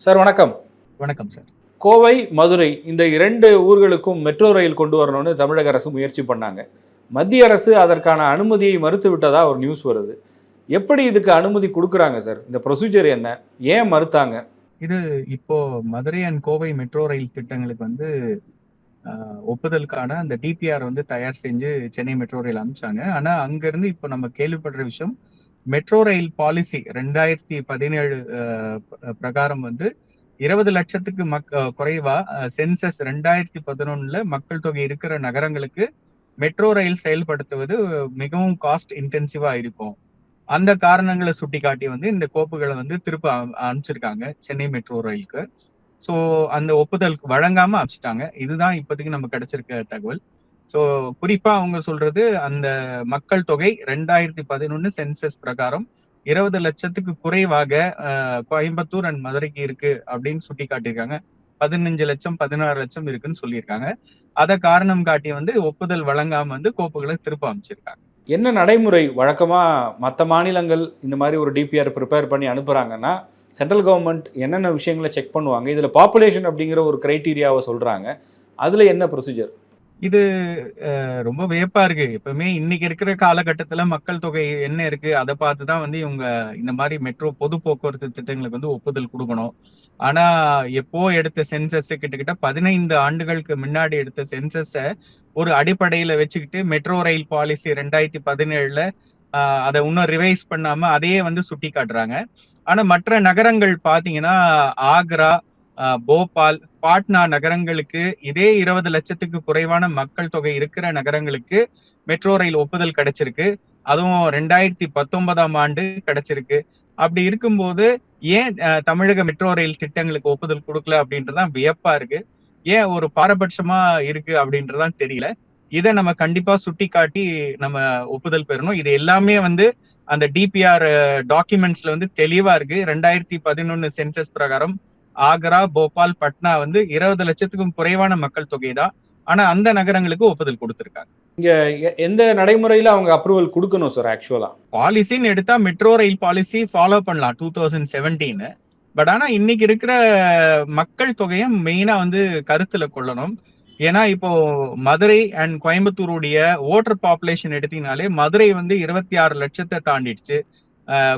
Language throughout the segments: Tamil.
சார் வணக்கம். வணக்கம் சார். கோவை, மதுரை இந்த 2 ஊர்களுக்கும் மெட்ரோ ரயில் கொண்டு வரணும்னு தமிழக அரசு முயற்சி பண்ணாங்க. மத்திய அரசு அதற்கான அனுமதியை மறுத்து விட்டதா ஒரு நியூஸ் வருது. எப்படி இதுக்கு அனுமதி குடுக்குறாங்க சார்? இந்த ப்ரொசீஜர் என்ன? ஏன் மறுத்தாங்க? இது இப்போ Madurai and Kovai metro rail திட்டங்களுக்கு ஒப்புதலுக்கான அந்த டிபிஆர் தயார் செஞ்சு சென்னை மெட்ரோ ரயில் அனுப்பிச்சாங்க. ஆனா அங்கிருந்து இப்போ நம்ம கேள்விப்படுற விஷயம், மெட்ரோ ரயில் பாலிசி 2017 பிரகாரம் 20 லட்சத்துக்கு குறைவா சென்சஸ் 2011 மக்கள் தொகை இருக்கிற நகரங்களுக்கு மெட்ரோ ரயில் செயல்படுத்துவது மிகவும் காஸ்ட் இன்டென்சிவா இருக்கும். அந்த காரணங்களை சுட்டிக்காட்டி இந்த கோப்புகளை திருப்ப அனுப்பிச்சிருக்காங்க சென்னை மெட்ரோ ரயிலுக்கு. ஸோ அந்த ஒப்புதலுக்கு வழங்காம அனுப்பிச்சிட்டாங்க. இதுதான் இப்போதைக்கு நமக்கு கிடைச்சிருக்க தகவல். ஸோ குறிப்பா அவங்க சொல்றது, அந்த மக்கள் தொகை 2011 சென்சஸ் பிரகாரம் 20 லட்சத்துக்கு குறைவாக கோயம்புத்தூர் அண்ட் மதுரைக்கு இருக்கு அப்படின்னு சுட்டி காட்டியிருக்காங்க. 15 லட்சம் 16 லட்சம் இருக்குன்னு சொல்லியிருக்காங்க. அதை காரணம் காட்டி ஒப்புதல் வழங்காம கோப்புகளை திருப்ப அமைச்சிருக்காங்க. என்ன நடைமுறை? வழக்கமா மற்ற மாநிலங்கள் இந்த மாதிரி ஒரு டிபிஆர் ப்ரிப்பேர் பண்ணி அனுப்புறாங்கன்னா சென்ட்ரல் கவர்மெண்ட் என்னென்ன விஷயங்களை செக் பண்ணுவாங்க? இதில் பாப்புலேஷன் அப்படிங்கிற ஒரு கிரைட்டீரியாவை சொல்றாங்க. அதில் என்ன ப்ரொசீஜர்? இது ரொம்ப வியப்பா இருக்கு. எப்பவுமே இன்னைக்கு இருக்கிற காலகட்டத்துல மக்கள் தொகை என்ன இருக்கு அதை பார்த்துதான் இவங்க இந்த மாதிரி மெட்ரோ பொது போக்குவரத்து திட்டங்களுக்கு ஒப்புதல் கொடுக்கணும். ஆனா எப்போ எடுத்த சென்சஸ், கிட்டத்தட்ட 15 ஆண்டுகளுக்கு முன்னாடி எடுத்த சென்சஸ ஒரு அடிப்படையில வச்சுக்கிட்டு மெட்ரோ ரயில் பாலிசி 2017 அதை இன்னும் ரிவைஸ் பண்ணாம அதையே சுட்டி காட்டுறாங்க. ஆனா மற்ற நகரங்கள் பாத்தீங்கன்னா, ஆக்ரா, போபால், பாட்னா நகரங்களுக்கு இதே 20 லட்சத்துக்கு குறைவான மக்கள் தொகை இருக்கிற நகரங்களுக்கு மெட்ரோ ரயில் ஒப்புதல் கிடைச்சிருக்கு. அதுவும் 2019 ஆண்டு கிடைச்சிருக்கு. அப்படி இருக்கும்போது ஏன் தமிழக மெட்ரோ ரயில் திட்டங்களுக்கு ஒப்புதல் கொடுக்கல அப்படின்றதான் வியப்பா இருக்கு. ஏன் ஒரு பாரபட்சமா இருக்கு அப்படின்றதான் தெரியல. இதை நம்ம கண்டிப்பா சுட்டி காட்டி நம்ம ஒப்புதல் பெறணும். இது எல்லாமே அந்த டிபிஆர் டாக்குமெண்ட்ஸ்ல தெளிவா இருக்கு. 2011 சென்சஸ் பிரகாரம் ஆக்ரா, போபால், பட்னா 20 லட்சத்துக்கும் குறைவான மக்கள் தொகை தான். ஆனா அந்த நகரங்களுக்கு ஒப்புதல் கொடுத்திருக்காங்க. இங்க எந்த நடைமுறையில அவங்க அப்ரூவல் கொடுக்கணும் சார்? ஆக்சுவலா பாலிசின்னு எடுத்தா மெட்ரோ ரயில் பாலிசி ஃபாலோ பண்ணலாம் 2017. பட் ஆனா இன்னைக்கு இருக்கிற மக்கள் தொகையை மெயினா கருத்துல கொள்ளணும். ஏன்னா இப்போ மதுரை அண்ட் கோயம்புத்தூருடைய ஓட்டர் பாப்புலேஷன் எடுத்தீங்கனாலே மதுரை 26 லட்சத்தை தாண்டிடுச்சு.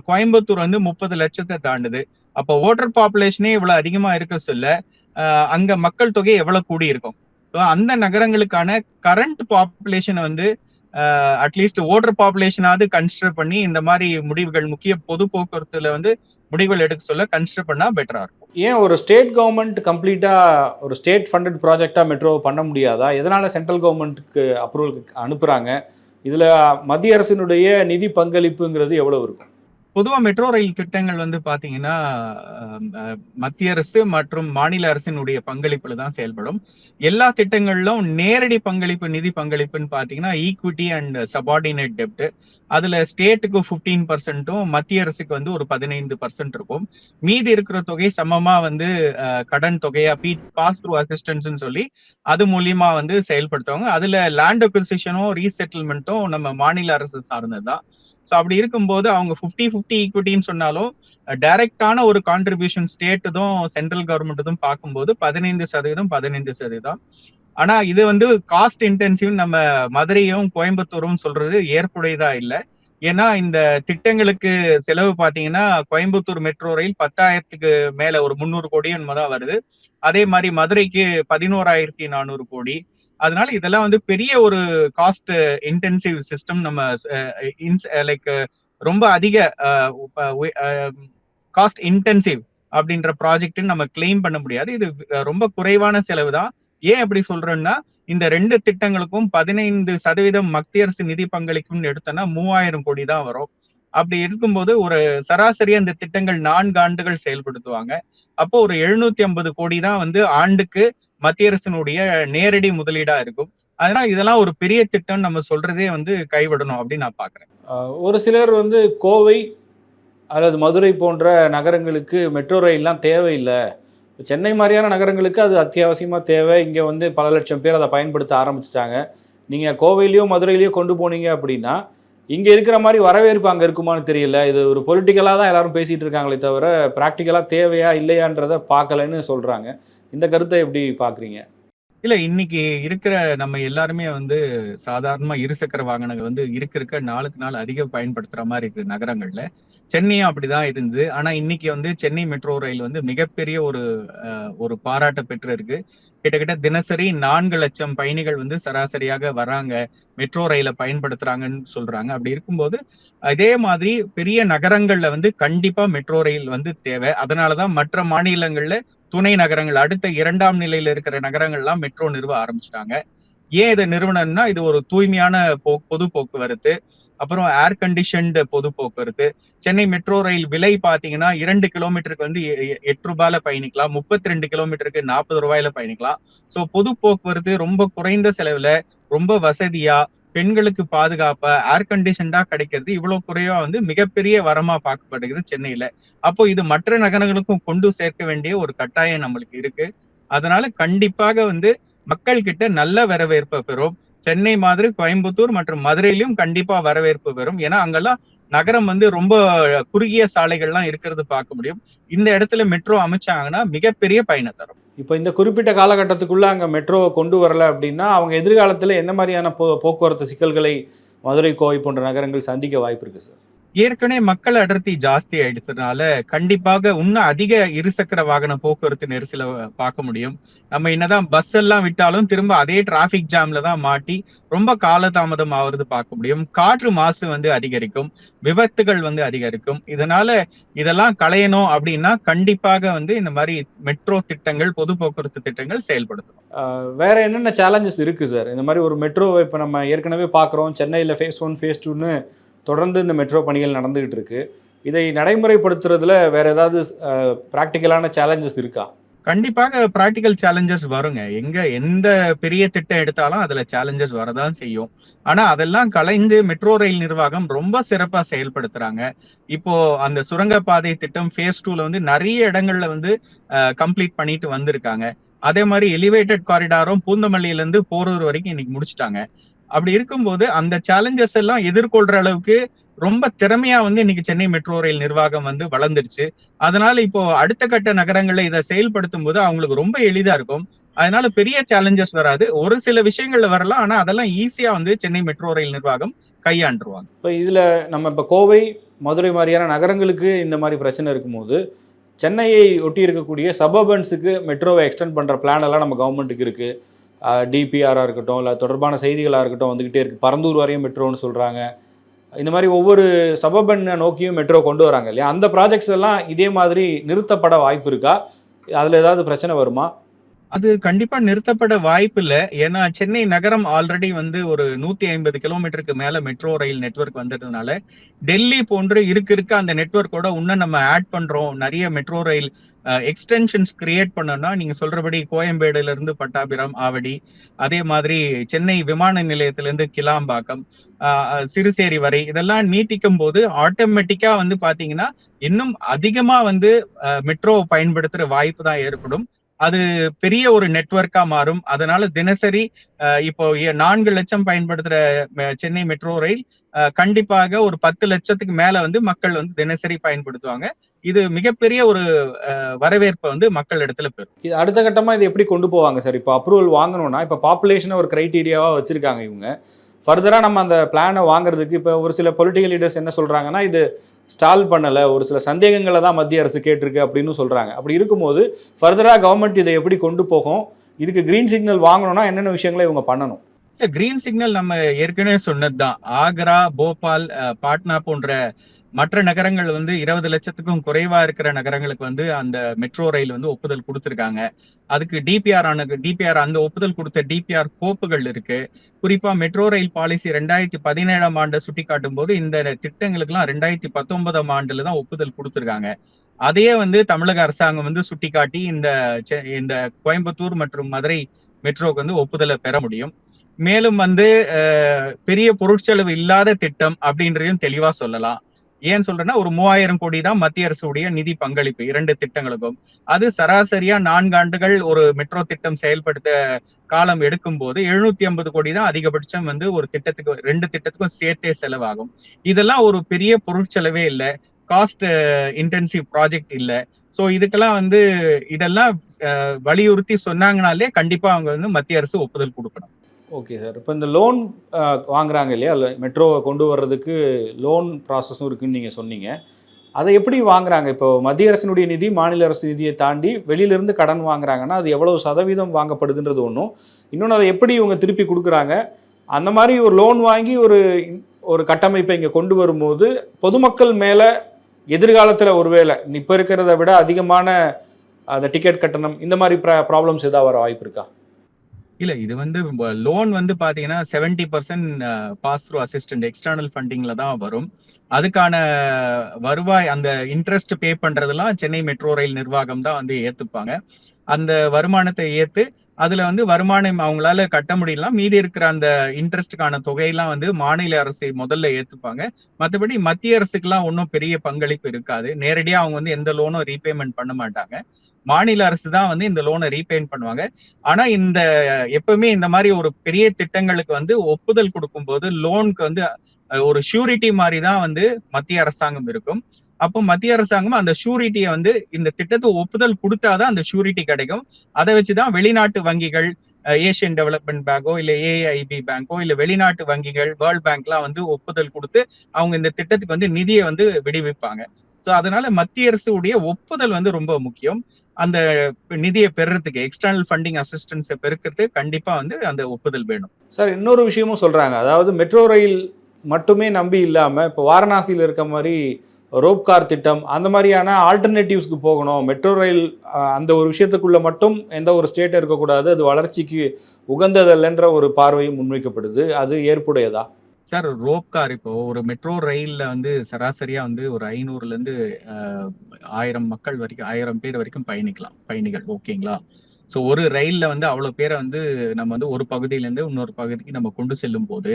கோயம்புத்தூர் 30 லட்சத்தை தாண்டுது. அப்போ ஓட்டர் பாப்புலேஷனே இவ்வளவு அதிகமா இருக்க சொல்ல அங்க மக்கள் தொகை எவ்வளவு கூடி இருக்கும். அந்த நகரங்களுக்கான கரண்ட் பாப்புலேஷனை அட்லீஸ்ட் ஓட்டர் பாப்புலேஷனாவது கன்சிடர் பண்ணி இந்த மாதிரி முடிவுகள், முக்கிய பொது போக்குவரத்துல முடிவுகள் எடுக்க சொல்ல கன்சிடர் பண்ணா பெட்டரா இருக்கும். ஏன் ஒரு ஸ்டேட் கவர்மெண்ட் கம்ப்ளீட்டா ஒரு ஸ்டேட் ஃபண்டட் ப்ராஜெக்டா மெட்ரோ பண்ண முடியாதா? எதனால சென்ட்ரல் கவர்மெண்ட்டுக்கு அப்ரூவலுக்கு அனுப்புறாங்க? இதுல மத்திய அரசினுடைய நிதி பங்களிப்புங்கிறது எவ்வளவு இருக்கும்? பொதுவா மெட்ரோ ரயில் திட்டங்கள் பாத்தீங்கன்னா மத்திய அரசு மற்றும் மாநில அரசினுடைய பங்களிப்புல தான் செயல்படும். எல்லா திட்டங்களிலும் நேரடி பங்களிப்பு, நிதி பங்களிப்புன்னு பாத்தீங்கன்னா ஈக்விட்டி அண்ட் சபார்டினேட் டெப்ட். அதுல ஸ்டேட்டுக்கு 15%, மத்திய அரசுக்கு ஒரு 15% இருக்கும். மீதி இருக்கிற தொகை சமமா கடன் தொகையா பாஸ் த்ரூ அசிஸ்டன்ஸ் சொல்லி அது மூலியமா செயல்படுத்துவாங்க. அதுல லேண்ட் அக்விசிஷனும் ரீசெட்டில்மெண்ட்டும் நம்ம மாநில அரசு சார்ந்ததுதான். ஸோ அப்படி இருக்கும்போது அவங்க 50-50 ஈக்விட்டின்னு சொன்னாலும் டைரக்டான ஒரு கான்ட்ரிபியூஷன் ஸ்டேட்டுதும் சென்ட்ரல் கவர்மெண்ட்டும் பார்க்கும்போது 15%. ஆனா இது காஸ்ட் இன்டென்சிவ் நம்ம மதுரையும் கோயம்புத்தூரும் சொல்றது ஏற்புடையதா இல்லை. ஏன்னா இந்த திட்டங்களுக்கு செலவு பார்த்தீங்கன்னா கோயம்புத்தூர் மெட்ரோ ரயில் 10,000க்கு மேல ஒரு 300 கோடி தான் வருது. அதே மாதிரி மதுரைக்கு 11,400 கோடி. அதனால இதெல்லாம் பெரிய ஒரு காஸ்ட் இன்டென்சிவ் சிஸ்டம். நம்ம லைக் ரொம்ப அதிக காஸ்ட் இன்டென்சிவ் அப்படின்ற ப்ராஜெக்ட் நம்ம கிளைம் பண்ண முடியாது. இது ரொம்ப குறைவான செலவு தான். ஏன் அப்படி சொல்றேன்னா, இந்த 2 திட்டங்களுக்கும் 15% மத்திய அரசு நிதி பங்களிக்கும்னு எடுத்தோம்னா 3,000 கோடி தான் வரும். அப்படி இருக்கும்போது ஒரு சராசரி அந்த திட்டங்கள் 4 ஆண்டுகள் செயல்படுத்துவாங்க. அப்போ ஒரு 750 கோடி தான் ஆண்டுக்கு மத்திய அரசினுடைய நேரடி முதலீடா இருக்கும். அதனால இதெல்லாம் ஒரு பெரிய திட்டம் நம்ம சொல்றதே கைவிடணும் அப்படின்னு நான் பாக்குறேன். ஒரு சிலர் கோவை அல்லது மதுரை போன்ற நகரங்களுக்கு மெட்ரோ ரயில்லாம் தேவையில்லை, சென்னை மாதிரியான நகரங்களுக்கு அது அத்தியாவசியமாக தேவை, இங்கே பல லட்சம் பேர் அதை பயன்படுத்த ஆரம்பிச்சிட்டாங்க, நீங்கள் கோவையிலையோ மதுரையிலையோ கொண்டு போனீங்க அப்படின்னா இங்க இருக்கிற மாதிரி வரவேற்பு அங்க இருக்குமான்னு தெரியல. இது ஒரு பொலிட்டிக்கலா தான் எல்லாரும் பேசிட்டு இருக்காங்களே தவிர பிராக்டிக்கலா தேவையா இல்லையான்றத பார்க்கலன்னு சொல்றாங்க. இந்த கருத்தை எப்படி பார்க்குறீங்க? இல்ல இன்னைக்கு இருக்கிற நம்ம எல்லாருமே வந்து சாதாரணமா இருசக்கர வாகனங்கள் வந்து இருக்க நாளுக்கு நாள் அதிகம் பயன்படுத்துற மாதிரி இருக்கு நகரங்கள்ல. சென்னையும் அப்படிதான் இருந்தது. ஆனா இன்னைக்கு வந்து சென்னை மெட்ரோ ரயில் வந்து மிகப்பெரிய ஒரு பாராட்ட பெற்று இருக்கு. கிட்டத்தட்ட தினசரி 4,00,000 பயணிகள் வந்து சராசரியாக வராங்க. மெட்ரோ ரயில பயன்படுத்துறாங்கன்னு சொல்றாங்க. அப்படி இருக்கும்போது, அதே மாதிரி பெரிய நகரங்கள்ல வந்து கண்டிப்பா மெட்ரோ ரயில் வந்து தேவை. அதனால தான் மற்ற மாநிலங்கள்ல துணை நகரங்கள் அடுத்த 2ஆம் நிலையில இருக்கிற நகரங்கள்லாம் மெட்ரோ நிறுவ ஆரம்பிச்சுட்டாங்க. ஏன் இத நிறுவனம்னா, இது ஒரு தூய்மையான பொது போக்குவரத்து. அப்புறம் ஏர் கண்டிஷன்டு பொது போக்குவரத்து. சென்னை மெட்ரோ ரயில் விலை பார்த்தீங்கன்னா, 2 கிலோமீட்டருக்கு வந்து ரூ. 8 பயணிக்கலாம். 32 கிலோமீட்டருக்கு ரூ. 40 பயணிக்கலாம். ஸோ பொது போக்குவரத்து ரொம்ப குறைந்த செலவுல, ரொம்ப வசதியா, பெண்களுக்கு பாதுகாப்பா, ஏர் கண்டிஷன்டா கிடைக்கிறது இவ்வளவு குறைவா வந்து மிகப்பெரிய வரமா பார்க்கப்படுகிறது சென்னையில. அப்போ இது மற்ற நகரங்களுக்கும் கொண்டு சேர்க்க வேண்டிய ஒரு கட்டாயம் நம்மளுக்கு இருக்கு. அதனால கண்டிப்பாக வந்து மக்கள் கிட்ட நல்ல வரவேற்பை பெறும். சென்னை மாதிரி கோயம்புத்தூர் மற்றும் மதுரையிலும் கண்டிப்பா வரவேற்பு பெறும். ஏன்னா அங்கெல்லாம் நகரம் வந்து ரொம்ப குறுகிய சாலைகள்லாம் இருக்கிறது பார்க்க முடியும். இந்த இடத்துல மெட்ரோ அமைச்சாங்கன்னா மிகப்பெரிய பயனை தரும். இப்போ இந்த குறிப்பிட்ட காலகட்டத்துக்குள்ள அங்க மெட்ரோவ கொண்டு வரல அப்படின்னா, அவங்க எதிர்காலத்துல என்ன மாரியான போக்குவரத்து சிக்கல்களை மதுரை, கோவை போன்ற நகரங்கள் சந்திக்க வாய்ப்பு இருக்கு சார்? ஏற்கனவே மக்கள் அடர்த்தி ஜாஸ்தி ஆயிடுச்சதுனால கண்டிப்பாக இன்னும் அதிக இருசக்கர வாகன போக்குவரத்து நெரிசலை பார்க்க முடியும். நம்ம என்னதான் பஸ் எல்லாம் விட்டாலும் திரும்ப அதே டிராபிக் ஜாம்ல தான் மாட்டி ரொம்ப காலதாமதம் ஆகுறது பார்க்க முடியும். காற்று மாசு வந்து அதிகரிக்கும், விபத்துகள் வந்து அதிகரிக்கும். இதெல்லாம் களையணும் அப்படின்னா கண்டிப்பாக வந்து இந்த மாதிரி மெட்ரோ திட்டங்கள், பொது போக்குவரத்து திட்டங்கள் செயல்படுத்தணும். வேற என்னென்ன சேலஞ்சஸ் இருக்கு சார்? இந்த மாதிரி ஒரு மெட்ரோவை இப்போ நம்ம ஏற்கனவே பார்க்குறோம். சென்னையில் ஃபேஸ் 1, ஃபேஸ் 2ன்னு தொடர்ந்து இந்த மெட்ரோ பணிகள் நடந்துகிட்டு இருக்கு. இதை நடைமுறைப்படுத்துறதுல வேற ஏதாவது பிராக்டிக்கலான சேலஞ்சஸ் இருக்கா? கண்டிப்பாக பிராக்டிகல் சேலஞ்சஸ் வருங்க. எந்த பெரிய திட்டம் எடுத்தாலும் அதுல சேலஞ்சஸ் வரதான் செய்யும். ஆனா அதெல்லாம் கலைந்து மெட்ரோ ரயில் நிர்வாகம் ரொம்ப சிறப்பா செயல்படுத்துறாங்க. இப்போ அந்த சுரங்கப்பாதை திட்டம் ஃபேஸ் 2ல வந்து நிறைய இடங்கள்ல வந்து கம்ப்ளீட் பண்ணிட்டு வந்திருக்காங்க. அதே மாதிரி எலிவேட்டட் காரிடாரும் பூந்தமல்லியில இருந்து போரூர் வரைக்கும் இன்னைக்கு முடிச்சிட்டாங்க. அப்படி இருக்கும்போது அந்த சேலஞ்சஸ் எல்லாம் எதிர்கொள்ற அளவுக்கு ரொம்ப திறமையா வந்து இன்னைக்கு சென்னை மெட்ரோ ரயில் நிர்வாகம் வந்து வளர்ந்துருச்சு. அதனால இப்போ அடுத்த கட்ட நகரங்கள்ல இதை செயல்படுத்தும் போது அவங்களுக்கு ரொம்ப எளிதா இருக்கும். அதனால பெரிய சேலஞ்சஸ் வராது. ஒரு சில விஷயங்கள்ல வரலாம். ஆனா அதெல்லாம் ஈஸியா வந்து சென்னை மெட்ரோ ரயில் நிர்வாகம் கையாண்டுருவாங்க. இப்போ இதில் நம்ம இப்போ கோவை, மதுரை மாதிரியான நகரங்களுக்கு இந்த மாதிரி பிரச்சனை இருக்கும்போது, சென்னையை ஒட்டி இருக்கக்கூடிய சபர்பன்ஸுக்கு மெட்ரோவை எக்ஸ்டெண்ட் பண்ணுற பிளான் எல்லாம் நம்ம கவர்மெண்ட்டுக்கு இருக்குது. டிபிஆராக இருக்கட்டும், இல்லை தொடர்பான செய்திகளாக இருக்கட்டும் வந்துக்கிட்டே இருக்குது. பரந்தூர் வரையும் மெட்ரோன்னு சொல்கிறாங்க. இந்த மாதிரி ஒவ்வொரு சபர்பனை நோக்கியும் மெட்ரோ கொண்டு வராங்க இல்லையா? அந்த ப்ராஜெக்ட்ஸ் எல்லாம் இதே மாதிரி நிறுத்தப்பட வாய்ப்பு இருக்கா? அதில் ஏதாவது பிரச்சனை வருமா? அது கண்டிப்பா நிறுத்தப்பட வாய்ப்பு இல்ல. ஏன்னா சென்னை நகரம் ஆல்ரெடி வந்து ஒரு 150 கிலோமீட்டருக்கு மேல மெட்ரோ ரயில் நெட்வொர்க் வந்ததுனால, டெல்லி போன்று இருக்க அந்த நெட்வொர்க்கோட இன்னும் நம்ம ஆட் பண்றோம். நிறைய மெட்ரோ ரயில் எக்ஸ்டென்ஷன்ஸ் கிரியேட் பண்ணோம்னா, நீங்க சொல்றபடி கோயம்பேடுல இருந்து பட்டாபிராம், ஆவடி, அதே மாதிரி சென்னை விமான நிலையத்திலிருந்து கிளாம்பாக்கம், சிறுசேரி வரை இதெல்லாம் நீட்டிக்கும் போது ஆட்டோமேட்டிக்கா வந்து பாத்தீங்கன்னா, இன்னும் அதிகமா வந்து மெட்ரோ பயன்படுத்துற வாய்ப்பு தான் ஏற்படும். அது பெரிய ஒரு நெட்வொர்க்கா மாறும். அதனால தினசரி இப்போ 4 லட்சம் பயன்படுத்துற சென்னை மெட்ரோ ரயில் கண்டிப்பாக ஒரு 10 லட்சத்துக்கு மேல வந்து மக்கள் வந்து தினசரி பயன்படுத்துவாங்க. இது மிகப்பெரிய ஒரு வரவேற்பை வந்து மக்கள் இடத்துல பெறும். இது அடுத்த கட்டமாக இது எப்படி கொண்டு போவாங்க சார்? இப்போ அப்ரூவல் வாங்கணும்னா, இப்போ பாப்புலேஷனை ஒரு கிரைட்டீரியாவாக வச்சுருக்காங்க இவங்க. ஃபர்தராக நம்ம அந்த பிளானை வாங்குறதுக்கு இப்போ ஒரு சில பொலிட்டிக்கல் லீடர்ஸ் என்ன சொல்கிறாங்கன்னா, இது ஸ்டால் பண்ணலை, ஒரு சில சந்தேகங்களை தான் மத்திய அரசு கேட்டிருக்கு அப்படின்னு சொல்கிறாங்க. அப்படி இருக்கும்போது ஃபர்தராக கவர்மெண்ட் இதை எப்படி கொண்டு போகும்? இதுக்கு கிரீன் சிக்னல் வாங்கணும்னா என்னென்ன விஷயங்களை இவங்க பண்ணணும்? கிரீன் சிக்னல் நம்ம ஏற்கனவே சொன்னதுதான். ஆக்ரா, போபால், பாட்னா போன்ற மற்ற நகரங்கள் வந்து 20 லட்சத்துக்கும் குறைவா இருக்கிற நகரங்களுக்கு வந்து அந்த மெட்ரோ ரயில் வந்து ஒப்புதல் கொடுத்திருக்காங்க. அதுக்கு டிபிஆர் அந்த ஒப்புதல் கொடுத்த டிபிஆர் கோப்புகள் இருக்கு. குறிப்பா மெட்ரோ ரயில் பாலிசி 2017ஆம் ஆண்டு சுட்டி காட்டும் போது இந்த திட்டங்களுக்கெல்லாம் 2019ஆம் ஆண்டுல தான் ஒப்புதல் கொடுத்திருக்காங்க. அதையே வந்து தமிழக அரசாங்கம் வந்து சுட்டிக்காட்டி இந்த கோயம்புத்தூர் மற்றும் மதுரை மெட்ரோக்கு வந்து ஒப்புதலை பெற முடியும். மேலும் வந்து பெரிய பொருட்செலவு இல்லாத திட்டம் அப்படின்றதையும் தெளிவா சொல்லலாம். ஏன் சொல்றேன்னா ஒரு 3000 கோடி தான் மத்திய அரசுடைய நிதி பங்களிப்பு 2 திட்டங்களுக்கும். அது சராசரியா 4 ஆண்டுகள் ஒரு மெட்ரோ திட்டம் செயல்படுத்த காலம் எடுக்கும் போது 750 கோடி தான் அதிகபட்சம் வந்து ஒரு திட்டத்துக்கு 2 திட்டத்துக்கும் சேர்த்தே செலவாகும். இதெல்லாம் ஒரு பெரிய பொருட்செலவே இல்ல. காஸ்ட் இன்டென்சிவ் ப்ராஜெக்ட் இல்ல. சோ இதுக்கெல்லாம் வந்து இதெல்லாம் வலியுறுத்தி சொன்னாங்கனாலே கண்டிப்பா அவங்க வந்து மத்திய அரசு ஒப்புதல் கொடுக்கணும். Okay sir. இப்போ இந்த லோன் வாங்குறாங்க இல்லையா, மெட்ரோவை கொண்டு வர்றதுக்கு லோன் ப்ராசஸும் இருக்குன்னு நீங்கள் சொன்னீங்க. அதை எப்படி வாங்குறாங்க? இப்போ மத்திய அரசினுடைய நிதி மாநில அரசு நிதியை தாண்டி வெளியிலேருந்து கடன் வாங்குறாங்கன்னா அது எவ்வளவு சதவீதம் வாங்கப்படுதுன்றது ஒன்றும், இன்னொன்று அதை எப்படி இவங்க திருப்பி கொடுக்குறாங்க, அந்த மாதிரி ஒரு லோன் வாங்கி ஒரு கட்டமைப்பை இங்கே கொண்டு வரும்போது பொதுமக்கள் மேலே எதிர்காலத்தில் ஒருவேளை இப்போ இருக்கிறத விட அதிகமான அந்த டிக்கெட் கட்டணம் இந்த மாதிரி ப்ராப்ளம்ஸ் ஏதாவது வர வாய்ப்பு இருக்கா? இல்ல இது வந்து லோன் வந்து பாத்தீங்கன்னா 70% பாஸ் த்ரூ அசிஸ்டன்ட் எக்ஸ்டர்னல் ஃபண்டிங்ல தான் வரும். அதுக்கான வருவாய் அந்த இன்ட்ரெஸ்ட் பே பண்றதெல்லாம் சென்னை மெட்ரோ ரயில் நிர்வாகம் தான் வந்து ஏத்துப்பாங்க. அந்த வருமானத்தை ஏத்து அதுல வந்து வருமானம் அவங்களால கட்ட முடியலாம், மீதி இருக்கிற அந்த இன்ட்ரெஸ்டுக்கான தொகையெல்லாம் வந்து மாநில அரசு முதல்ல ஏத்துப்பாங்க. மற்றபடி மத்திய அரசுக்கெல்லாம் ஒன்றும் பெரிய பங்களிப்பு இருக்காது. நேரடியா அவங்க வந்து எந்த லோனும் ரீபேமெண்ட் பண்ண மாட்டாங்க. மாநில அரசு தான் வந்து இந்த லோனை ரீபேமெண்ட் பண்ணுவாங்க. ஆனா இந்த எப்பவுமே இந்த மாதிரி ஒரு பெரிய திட்டங்களுக்கு வந்து ஒப்புதல் கொடுக்கும்போது லோனுக்கு வந்து ஒரு ஷூரிட்டி மாதிரி தான் வந்து மத்திய அரசாங்கம் இருக்கும். அப்போ மத்திய அரசாங்கம் அந்த ஷூரிட்டியை வந்து இந்த திட்டத்தை ஒப்புதல் கொடுத்தாதான் அந்த ஷூரிட்டி கிடைக்கும். அதை வச்சுதான் வெளிநாட்டு வங்கிகள், ஏசியன் டெவலப்மெண்ட் பேங்கோ இல்ல ஏஐபி பேங்கோ இல்ல வெளிநாட்டு வங்கிகள், வேர்ல்ட் பேங்க்லாம் வந்து ஒப்புதல் கொடுத்து அவங்க இந்த திட்டத்துக்கு வந்து நிதியை வந்து விடுவிப்பாங்க. சோ அதனால மத்திய அரசு உடைய ஒப்புதல் வந்து ரொம்ப முக்கியம். அந்த நிதியை பெறுறதுக்கு எக்ஸ்டர்னல் ஃபண்டிங் அசிஸ்டன்ஸை பெருக்கிறதுக்கு கண்டிப்பா வந்து அந்த ஒப்புதல் வேணும். சார், இன்னொரு விஷயமும் சொல்றாங்க. அதாவது மெட்ரோ ரயில் மட்டுமே நம்பி இல்லாம இப்போ வாரணாசியில் இருக்க மாதிரி ரோப் கார் திட்டம் அந்த மாதிரியான ஆல்டர்னேட்டிவ்ஸ்க்கு போகணும். மெட்ரோ ரயில் அந்த ஒரு விஷயத்துக்குள்ள மட்டும் எந்த ஒரு ஸ்டேட் இருக்கக்கூடாது, அது வளர்ச்சிக்கு உகந்ததல்லன்ற ஒரு பார்வையும் முன்வைக்கப்படுது. அது ஏற்புடையதா? சார் ரோப் கார் இப்போ ஒரு மெட்ரோ ரயில்ல வந்து சராசரியா வந்து ஒரு 500ல இருந்து 1000 மக்கள் வரைக்கும் 1000 பேர் வரைக்கும் பயணிகள் ஓகேங்களா. ஸோ ஒரு ரயில்ல வந்து அவ்வளவு பேரை வந்து நம்ம வந்து ஒரு பகுதியில இருந்து இன்னொரு பகுதிக்கு நம்ம கொண்டு செல்லும் போது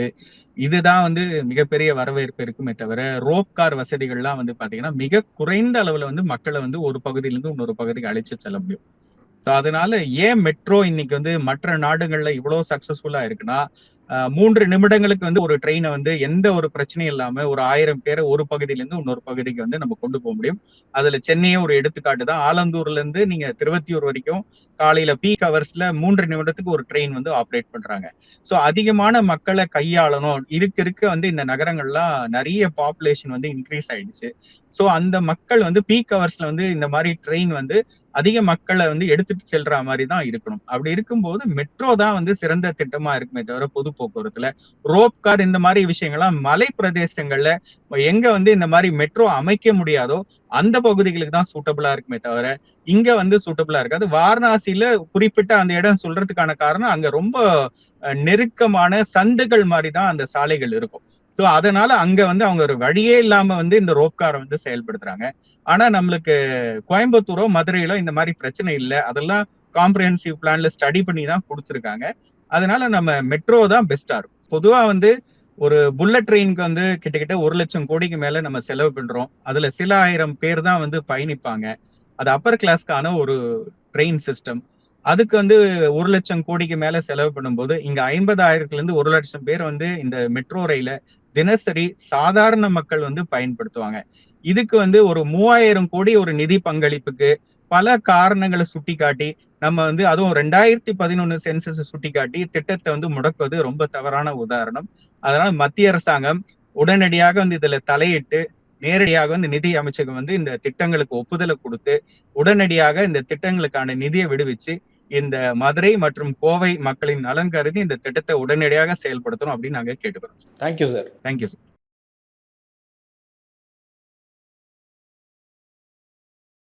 இதுதான் வந்து மிகப்பெரிய வரவேற்பு இருக்குமே தவிர ரோப் கார் வசதிகள்லாம் வந்து பாத்தீங்கன்னா மிக குறைந்த அளவுல வந்து மக்களை வந்து ஒரு பகுதியிலிருந்து இன்னொரு பகுதிக்கு அழைச்சு செல்ல முடியும். ஸோ அதனால ஏன் மெட்ரோ இன்னைக்கு வந்து மற்ற நாடுகள்ல இவ்வளவு சக்சஸ்ஃபுல்லா இருக்குன்னா 3 நிமிடங்களுக்கு வந்து ஒரு ட்ரெயினை வந்து எந்த ஒரு பிரச்சனையும் இல்லாம ஒரு 1000 பேரை ஒரு பகுதியில இருந்து இன்னொரு பகுதிக்கு வந்து நம்ம கொண்டு போக முடியும். அதுல சென்னையே ஒரு எடுத்துக்காட்டு தான். ஆலந்தூர்ல இருந்து நீங்க திருவத்தியூர் வரைக்கும் காலையில பீக் ஹவர்ஸ்ல 3 நிமிடத்துக்கு ஒரு ட்ரெயின் வந்து ஆப்ரேட் பண்றாங்க. சோ அதிகமான மக்களை கையாளணும். இருக்க வந்து இந்த நகரங்கள்லாம் நிறைய பாப்புலேஷன் வந்து இன்க்ரீஸ் ஆயிடுச்சு. சோ அந்த மக்கள் வந்து பீக் ஹவர்ஸ்ல வந்து இந்த மாதிரி ட்ரெயின் வந்து அதிக மக்களை வந்து எடுத்துட்டு செல்ற மாதிரி தான் இருக்கணும். அப்படி இருக்கும்போது மெட்ரோ தான் வந்து சிறந்த திட்டமா இருக்குமே தவிர பொது போக்குவரத்துல ரோப் கார் இந்த மாதிரி விஷயங்கள்லாம் மலை பிரதேசங்கள்ல எங்க வந்து இந்த மாதிரி மெட்ரோ அமைக்க முடியாதோ அந்த பகுதிகளுக்கு தான் சூட்டபிளா இருக்குமே தவிர இங்க வந்து சூட்டபிளா இருக்காது. வாரணாசியில குறிப்பிட்ட அந்த இடம் சொல்றதுக்கான காரணம் அங்க ரொம்ப நெருக்கமான சந்துகள் மாதிரி தான் அந்த சாலைகள் இருக்கும். சோ அதனால அங்க வந்து அவங்க ஒரு வழியே இல்லாம வந்து இந்த ரோப் காரை வந்து செயல்படுத்துறாங்க. ஆனா நம்மளுக்கு கோயம்புத்தூரோ மதுரையிலோ இந்த மாதிரி பிரச்சனை இல்லை. அதெல்லாம் காம்ப்ரிஹென்சிவ் பிளான்ல ஸ்டடி பண்ணி தான் கொடுத்துருக்காங்க. அதனால நம்ம மெட்ரோ தான் பெஸ்டா இருக்கும். பொதுவா வந்து ஒரு புல்லட் ட்ரெயினுக்கு வந்து கிட்டத்தட்ட 1 லட்சம் கோடிக்கு மேல நம்ம செலவு பண்றோம். அதுல சில ஆயிரம் பேர் தான் வந்து பயணிப்பாங்க. அது அப்பர் கிளாஸ்க்கான ஒரு ட்ரெயின் சிஸ்டம். அதுக்கு வந்து 1 லட்சம் கோடிக்கு மேல செலவு பண்ணும்போது இங்க 50,000ல இருந்து 1 லட்சம் பேர் வந்து இந்த மெட்ரோ ரயில தினசரி சாதாரண மக்கள் வந்து பயன்படுத்துவாங்க. இதுக்கு வந்து ஒரு 3000 கோடி ஒரு நிதி பங்களிப்புக்கு பல காரணங்களை சுட்டிக்காட்டி நம்ம வந்து அதுவும் 2011 சென்சஸ் சுட்டிக்காட்டி திட்டத்தை வந்து முடக்குவது ரொம்ப தவறான உதாரணம். அதனால மத்திய அரசாங்கம் உடனடியாக வந்து இதுல தலையிட்டு நேரடியாக வந்து நிதி அமைச்சகம் வந்து இந்த திட்டங்களுக்கு ஒப்புதலை கொடுத்து உடனடியாக இந்த திட்டங்களுக்கான நிதியை விடுவிச்சு இந்த மதுரை மற்றும் கோவை மக்களின் நலன் கருதி இந்த திட்டத்தை உடனடியாக செயல்படுத்தணும் அப்படின்னு நாங்க கேட்டுக்கிறோம். Thank you sir. Thank you sir.